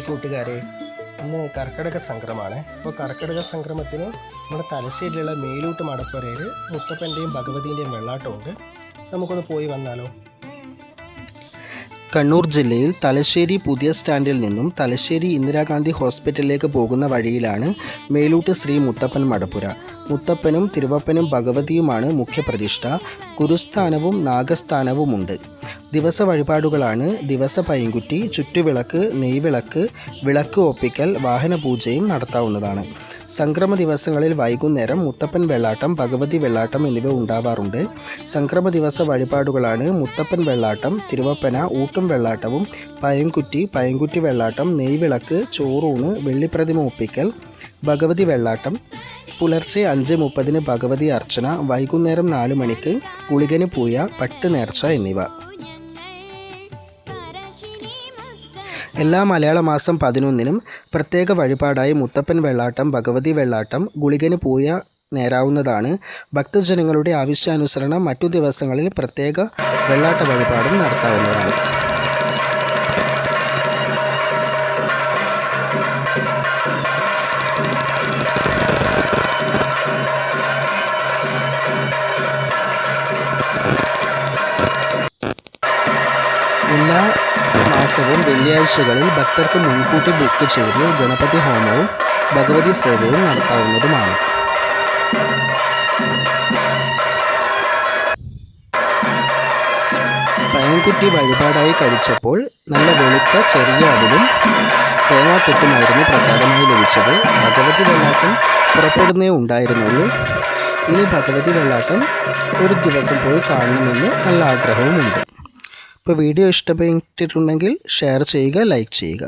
കൂട്ടുകാരെ, ഇന്ന് കർക്കിടക സംക്രമമാണ്. അപ്പോൾ കർക്കിടക സംക്രമത്തിന് നമ്മുടെ തലശ്ശേരിയിലുള്ള മേലൂട്ട് മടപ്പുരയിൽ മുത്തപ്പൻ്റെയും ഭഗവതിൻ്റെയും വെള്ളാട്ടമുണ്ട്. നമുക്കൊന്ന് പോയി വന്നാലോ? കണ്ണൂർ ജില്ലയിൽ തലശ്ശേരി പുതിയ സ്റ്റാൻഡിൽ നിന്നും തലശ്ശേരി ഇന്ദിരാഗാന്ധി ഹോസ്പിറ്റലിലേക്ക് പോകുന്ന വഴിയിലാണ് മേലൂട്ട് ശ്രീ മുത്തപ്പൻ മടപ്പുര. മുത്തപ്പനും തിരുവപ്പനും ഭഗവതിയുമാണ് മുഖ്യപ്രതിഷ്ഠ. ഗുരുസ്ഥാനവും നാഗസ്ഥാനവുമുണ്ട്. ദിവസ വഴിപാടുകളാണ് ദിവസ പൈങ്കുറ്റി, ചുറ്റുവിളക്ക്, നെയ്വിളക്ക്, വിളക്ക് ഒപ്പിക്കൽ, വാഹനപൂജയും നടത്താവുന്നതാണ്. സംക്രമ ദിവസങ്ങളിൽ വൈകുന്നേരം മുത്തപ്പൻ വെള്ളാട്ടം, ഭഗവതി വെള്ളാട്ടം എന്നിവ ഉണ്ടാവാറുണ്ട്. സംക്രമ ദിവസ വഴിപാടുകളാണ് മുത്തപ്പൻ വെള്ളാട്ടം, തിരുവപ്പന, ഊട്ടും വെള്ളാട്ടവും, പൈങ്കുറ്റി വെള്ളാട്ടം, നെയ്വിളക്ക്, ചോറൂണ്, വെള്ളിപ്രതിമ ഒപ്പിക്കൽ, ഭഗവതി വെള്ളാട്ടം. പുലർച്ചെ 5:30 ഭഗവതി അർച്ചന, വൈകുന്നേരം 4 മണിക്ക് ഗുളികന് പൂയ, പട്ട് നേർച്ച എന്നിവ. എല്ലാ മലയാള മാസം 11-നും പ്രത്യേക വഴിപാടായി മുത്തപ്പൻ വെള്ളാട്ടം, ഭഗവതി വെള്ളാട്ടം, ഗുളികന് പൂയ നേരാവുന്നതാണ്. ഭക്തജനങ്ങളുടെ ആവശ്യാനുസരണം മറ്റു ദിവസങ്ങളിൽ പ്രത്യേക വെള്ളാട്ട വഴിപാടും നടത്താവുന്നതാണ്. എല്ലാ മാസവും വെള്ളിയാഴ്ചകളിൽ ഭക്തർക്ക് മുൻകൂട്ടി ബുക്ക് ചെയ്ത് ഗണപതി ഹോമവും ഭഗവതി സേവയും നടത്താവുന്നതുമാണ്. പൈങ്കുറ്റി വഴിപാടായി കഴിച്ചപ്പോൾ നല്ല വെളുത്ത ചെറിയ അവിലും തേങ്ങാക്കൊട്ടുമായിരുന്നു പ്രസാദമായി ലഭിച്ചത്. ഭഗവതി വെള്ളാട്ടം പുറപ്പെടുന്നേ ഉണ്ടായിരുന്നുള്ളൂ. ഇനി ഭഗവതി വെള്ളാട്ടം ഒരു ദിവസം പോയി കാണണമെന്ന് നല്ല ആഗ്രഹവുമുണ്ട്. ഇപ്പോൾ വീഡിയോ ഇഷ്ടപ്പെട്ടിട്ടുണ്ടെങ്കിൽ ഷെയർ ചെയ്യുക, ലൈക്ക് ചെയ്യുക.